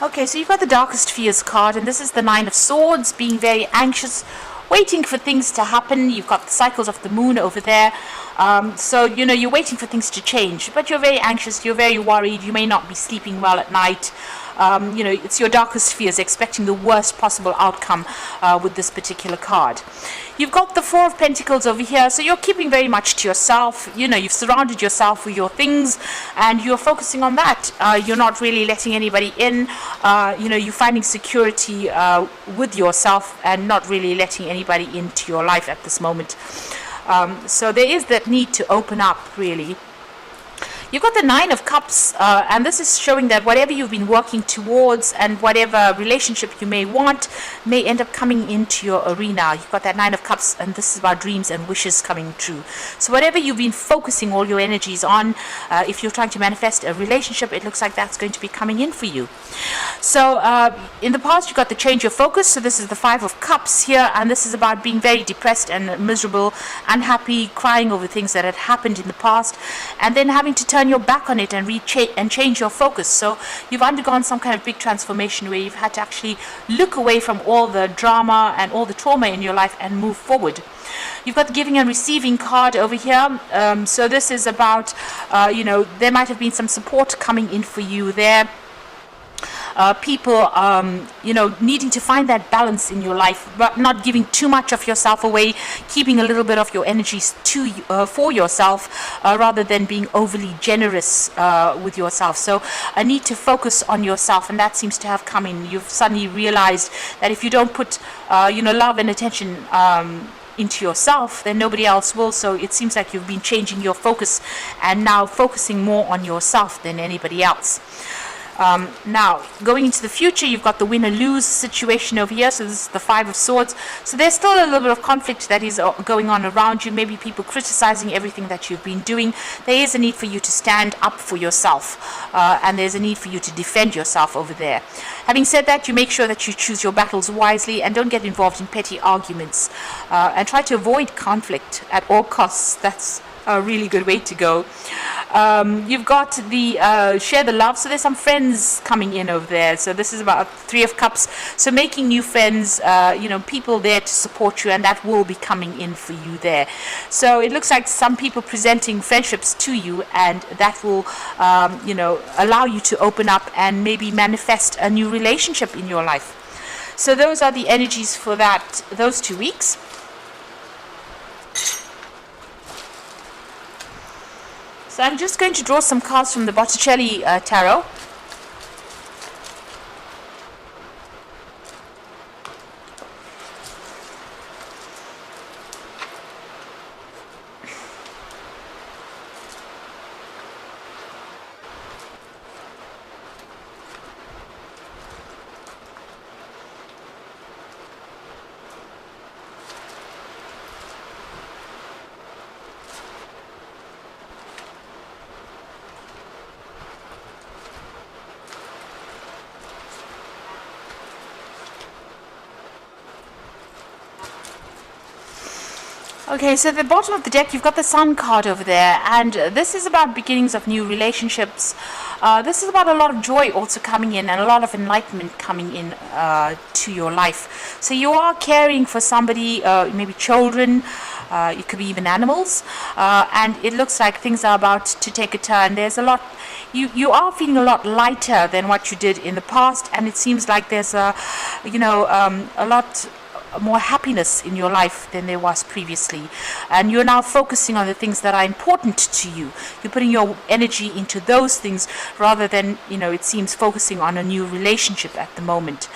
Okay, so you've got the Darkest Fears card, and this is the Nine of Swords, being very anxious, waiting for things to happen. You've got the cycles of the moon over there. So, you're waiting for things to change, but you're very anxious, you're very worried, you may not be sleeping well at night. It's your darkest fears, expecting the worst possible outcome with this particular card. You've got the Four of Pentacles over here, so you're keeping very much to yourself. You've surrounded yourself with your things, and you're focusing on that. You're not really letting anybody in. You're finding security with yourself and not really letting anybody into your life at this moment. So there is that need to open up, really. You've got the Nine of Cups, and this is showing that whatever you've been working towards and whatever relationship you may want may end up coming into your arena. You've got that Nine of Cups, and this is about dreams and wishes coming true. So whatever you've been focusing all your energies on, if you're trying to manifest a relationship, it looks like that's going to be coming in for you. So in the past, you got the change of focus. So this is the Five of Cups here, and this is about being very depressed and miserable, unhappy, crying over things that had happened in the past, and then having to turn your back on it and change your focus. So you've undergone some kind of big transformation where you've had to actually look away from all the drama and all the trauma in your life and move forward. You've got the Giving and Receiving card over here. So this is about, there might have been some support coming in for you there. People, needing to find that balance in your life, but not giving too much of yourself away, keeping a little bit of your energies for yourself, rather than being overly generous with yourself. So a need to focus on yourself, and that seems to have come in. You've suddenly realized that if you don't put, love and attention into yourself, then nobody else will. So it seems like you've been changing your focus and now focusing more on yourself than anybody else. Now, going into the future, you've got the win or lose situation over here. So this is the Five of Swords. So there's still a little bit of conflict that is going on around you. Maybe people criticizing everything that you've been doing. There is a need for you to stand up for yourself, and there's a need for you to defend yourself over there. Having said that, you make sure that you choose your battles wisely and don't get involved in petty arguments, and try to avoid conflict at all costs. That's a really good way to go. You've got the share the love. So there's some friends coming in over there. So this is about Three of Cups. So making new friends, people there to support you, and that will be coming in for you there. So it looks like some people presenting friendships to you, and that will, allow you to open up and maybe manifest a new relationship in your life. So those are the energies for those 2 weeks. So I'm just going to draw some cards from the Botticelli Tarot. Okay, so at the bottom of the deck, you've got the Sun card over there, and this is about beginnings of new relationships. This is about a lot of joy also coming in, and a lot of enlightenment coming in to your life. So you are caring for somebody, maybe children, it could be even animals, and it looks like things are about to take a turn. There's a lot, you are feeling a lot lighter than what you did in the past, and it seems like there's a lot more happiness in your life than there was previously, and you're now focusing on the things that are important to you. You're putting your energy into those things rather than, it seems, focusing on a new relationship at the moment.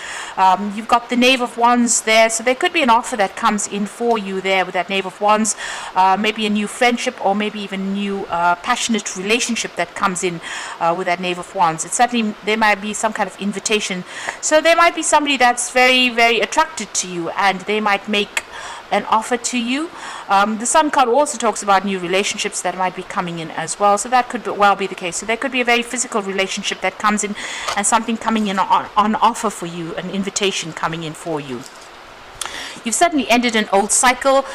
You've got the Knave of Wands there, so there could be an offer that comes in for you there with that Knave of Wands, maybe a new friendship, or maybe even a new passionate relationship that comes in with that Knave of Wands. It's certainly, there might be some kind of invitation. So there might be somebody that's very, very attracted to you, and they might make an offer to you. The Sun card also talks about new relationships that might be coming in as well, so that could well be the case. So there could be a very physical relationship that comes in, and something coming in on offer for you, an invitation coming in for you. You've certainly ended an old cycle.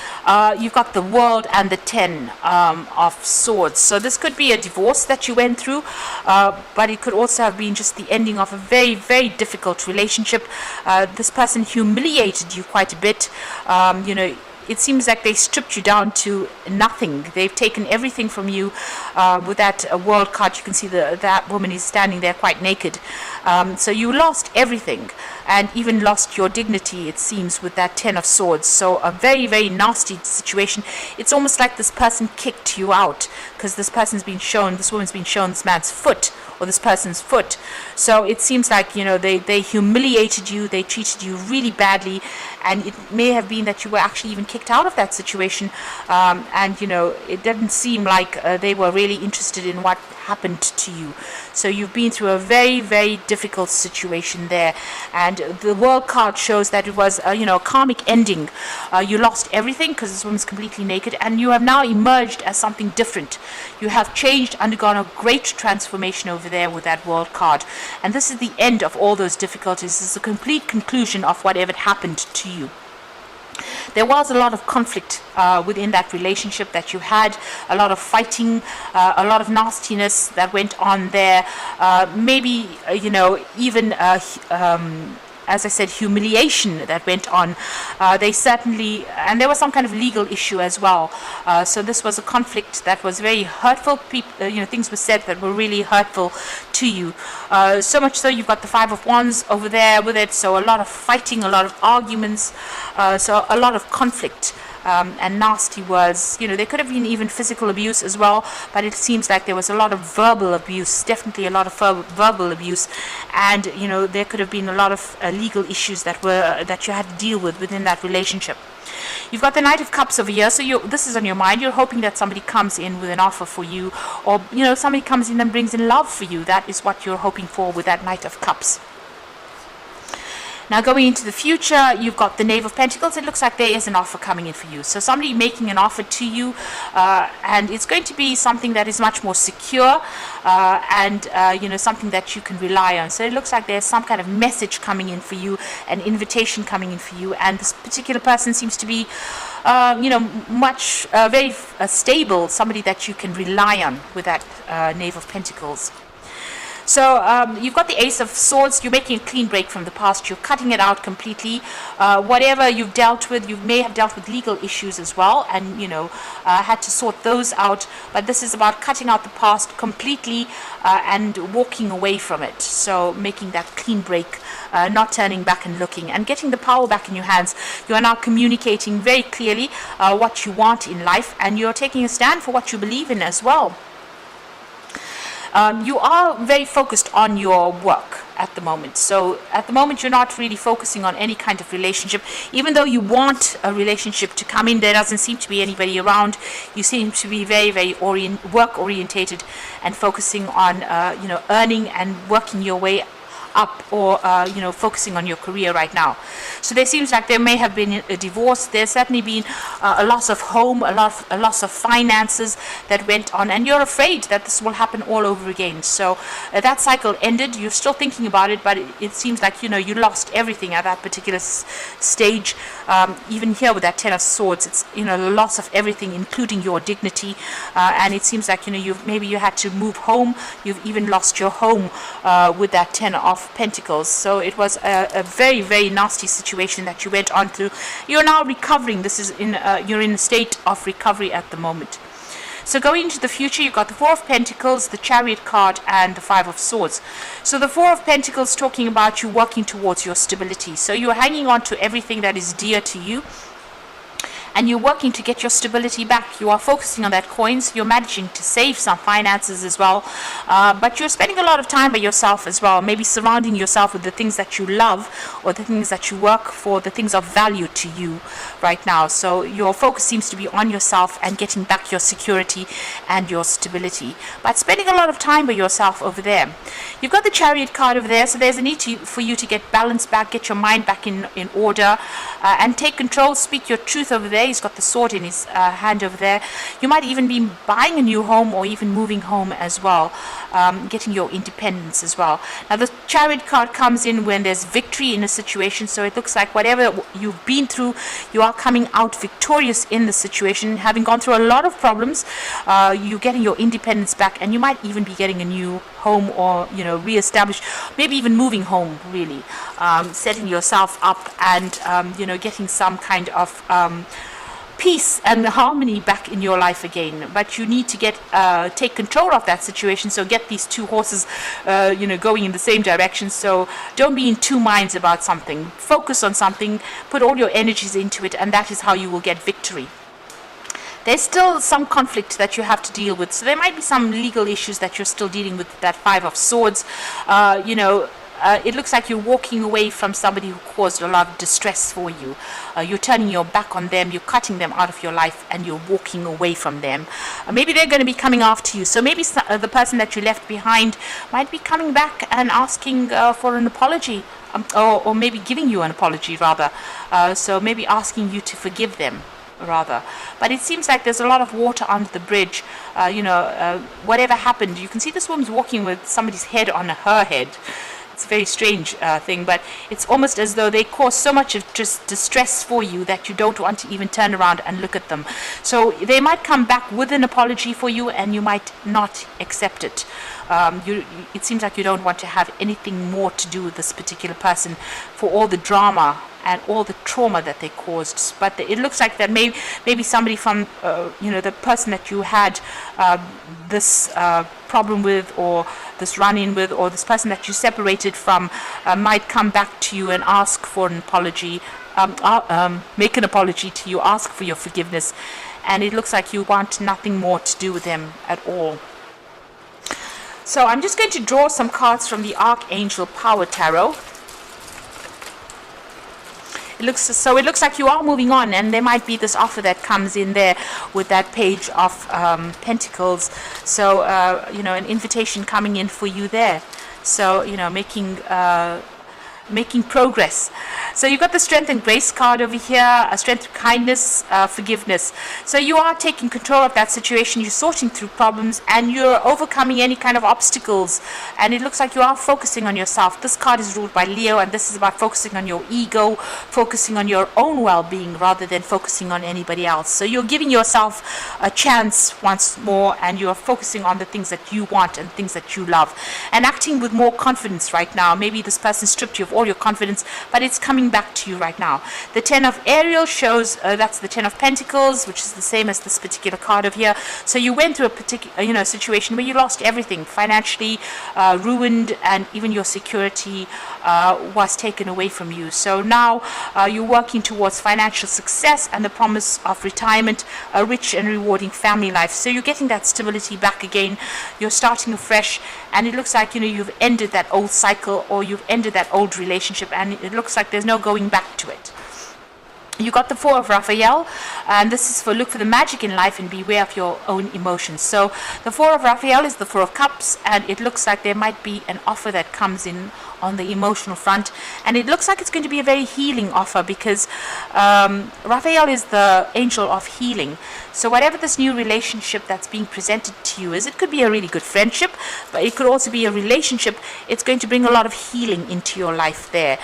You've got the World and the 10 of Swords. So this could be a divorce that you went through, but it could also have been just the ending of a very, very difficult relationship. This person humiliated you quite a bit. It seems like they stripped you down to nothing. They've taken everything from you. With that World card, you can see that woman is standing there quite naked. So you lost everything, and even lost your dignity, it seems, with that 10 of Swords. So a very, very nasty situation. It's almost like this person kicked you out, because this woman's been shown this man's foot, or this person's foot. So it seems like, they humiliated you, they treated you really badly, and it may have been that you were actually even kicked out of that situation, and it didn't seem like they were really interested in what happened to you. So you've been through a very, very difficult situation there, and the World card shows that it was a karmic ending. You lost everything because this woman's completely naked, and you have now emerged as something different. You have changed, undergone a great transformation over there with that World card, and this is the end of all those difficulties. This is a complete conclusion of whatever happened to you. There was a lot of conflict within that relationship that you had, a lot of fighting, a lot of nastiness that went on there. Maybe, even as I said, humiliation that went on. They certainly, and there was some kind of legal issue as well. So this was a conflict that was very hurtful. Things were said that were really hurtful to you. So much so you've got the 5 of Wands over there with it. So a lot of fighting, a lot of arguments, so a lot of conflict. And nasty words. There could have been even physical abuse as well, but it seems like there was a lot of verbal abuse, definitely a lot of verbal abuse, and there could have been a lot of legal issues that you had to deal with within that relationship. You've got the Knight of Cups over here, so this is on your mind. You're hoping that somebody comes in with an offer for you, or somebody comes in and brings in love for you. That is what you're hoping for with that Knight of Cups. Now going into the future, you've got the Knave of Pentacles. It looks like there is an offer coming in for you. So somebody making an offer to you, and it's going to be something that is much more secure, and something that you can rely on. So it looks like there's some kind of message coming in for you, an invitation coming in for you, and this particular person seems to be very stable, somebody that you can rely on with that Knave of Pentacles. So you've got the Ace of Swords. You're making a clean break from the past. You're cutting it out completely. Whatever you've dealt with, you may have dealt with legal issues as well, and had to sort those out. But this is about cutting out the past completely and walking away from it. So making that clean break, not turning back and looking, and getting the power back in your hands. You are now communicating very clearly what you want in life, and you're taking a stand for what you believe in as well. You are very focused on your work at the moment. So at the moment, you're not really focusing on any kind of relationship. Even though you want a relationship to come in, there doesn't seem to be anybody around. You seem to be very, very work-orientated and focusing on, earning and working your way up, or focusing on your career right now. So there seems like there may have been a divorce. There's certainly been a loss of home, a loss of finances that went on, and you're afraid that this will happen all over again. So that cycle ended. You're still thinking about it, but it seems like you lost everything at that particular stage. Even here with that 10 of Swords, it's the loss of everything, including your dignity, and it seems like maybe you had to move home. You've even lost your home with that 10 of Pentacles. So it was a very, very nasty situation that you went on through. You're now recovering. You're in a state of recovery at the moment. So going into the future, you've got the 4 of Pentacles, the Chariot card, and the 5 of Swords. So the 4 of Pentacles talking about you working towards your stability. So you're hanging on to everything that is dear to you, and you're working to get your stability back. You are focusing on that coins. You're managing to save some finances as well, but you're spending a lot of time by yourself as well, maybe surrounding yourself with the things that you love, or the things that you work for, the things of value to you right now. So your focus seems to be on yourself and getting back your security and your stability, but spending a lot of time by yourself over there. You've got the Chariot card over there, so there's a need for you to get balance back, get your mind back in order, and take control, speak your truth over there. there. He's got the sword in his hand over there. You might even be buying a new home or even moving home as well, getting your independence as well. Now the Chariot card comes in when there's victory in a situation, so it looks like whatever you've been through, you are coming out victorious in the situation. Having gone through a lot of problems, you're getting your independence back, and you might even be getting a new home, or re-establish, maybe even moving home, really, setting yourself up, and getting some kind of peace and harmony back in your life again. But you need to take control of that situation, so get these two horses going in the same direction. So don't be in two minds about something. Focus on something, put all your energies into it, and that is how you will get victory. There's still some conflict that you have to deal with, so there might be some legal issues that you're still dealing with. That Five of Swords, it looks like you're walking away from somebody who caused a lot of distress for you. You're turning your back on them, you're cutting them out of your life, and you're walking away from them. Maybe they're going to be coming after you, so maybe the person that you left behind might be coming back and asking for an apology, or maybe giving you an apology, rather. So maybe asking you to forgive them, rather. But it seems like there's a lot of water under the bridge. Whatever happened, you can see this woman's walking with somebody's head on her head. It's a very strange thing, but it's almost as though they cause so much of just distress for you that you don't want to even turn around and look at them. So they might come back with an apology for you, and you might not accept it. It seems like you don't want to have anything more to do with this particular person for all the drama and all the trauma that they caused. But it looks like that maybe somebody from the person that you had this problem with, or this run-in with, or this person that you separated from, might come back to you and ask for an apology, make an apology to you, ask for your forgiveness, and it looks like you want nothing more to do with them at all. So I'm just going to draw some cards from the Archangel Power Tarot. It looks like you are moving on, and there might be this offer that comes in there with that Page of Pentacles. So an invitation coming in for you there. So making progress. So you've got the Strength and Grace card over here, a strength, kindness, forgiveness. So you are taking control of that situation, you're sorting through problems, and you're overcoming any kind of obstacles, and it looks like you are focusing on yourself. This card is ruled by Leo, and this is about focusing on your ego, focusing on your own well-being rather than focusing on anybody else. So you're giving yourself a chance once more, and you're focusing on the things that you want and things that you love, and acting with more confidence right now. Maybe this person stripped you of all your confidence, but it's coming back to you right now. The Ten of Ariel shows that's the Ten of Pentacles, which is the same as this particular card over here. So you went through a particular situation where you lost everything, financially ruined, and even your security was taken away from you. So now you're working towards financial success and the promise of retirement, a rich and rewarding family life. So you're getting that stability back again. You're starting afresh, and it looks like you've ended that old cycle, or you've ended that old relationship, and it looks like there's no going back to it. You got the Four of Raphael, and this is for look for the magic in life and beware of your own emotions. So the Four of Raphael is the Four of Cups, and it looks like there might be an offer that comes in on the emotional front, and it looks like it's going to be a very healing offer, because Raphael is the angel of healing. So whatever this new relationship that's being presented to you is, it could be a really good friendship, but it could also be a relationship. It's going to bring a lot of healing into your life there,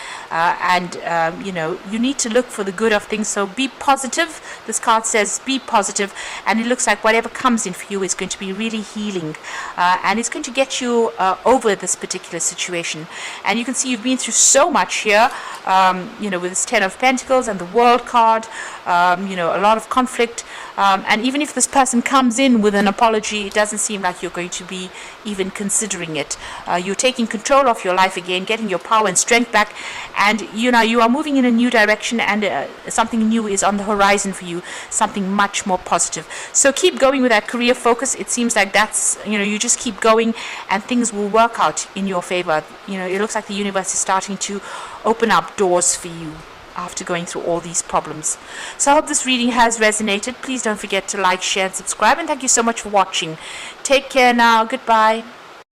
you need to look for the good of things. So be positive. This card says be positive, and it looks like whatever comes in for you is going to be really healing, and it's going to get you over this particular situation. And you can see you've been through so much here, with this Ten of Pentacles and the World card, a lot of conflict. And even if this person comes in with an apology, it doesn't seem like you're going to be even considering it. You're taking control of your life again, getting your power and strength back, and you are moving in a new direction, and something new is on the horizon for you, something much more positive. So keep going with that career focus. It seems like that's, you just keep going, and things will work out in your favor. It looks like the universe is starting to open up doors for you after going through all these problems. So I hope this reading has resonated. Please don't forget to like, share, and subscribe, and thank you so much for watching. Take care now. Goodbye.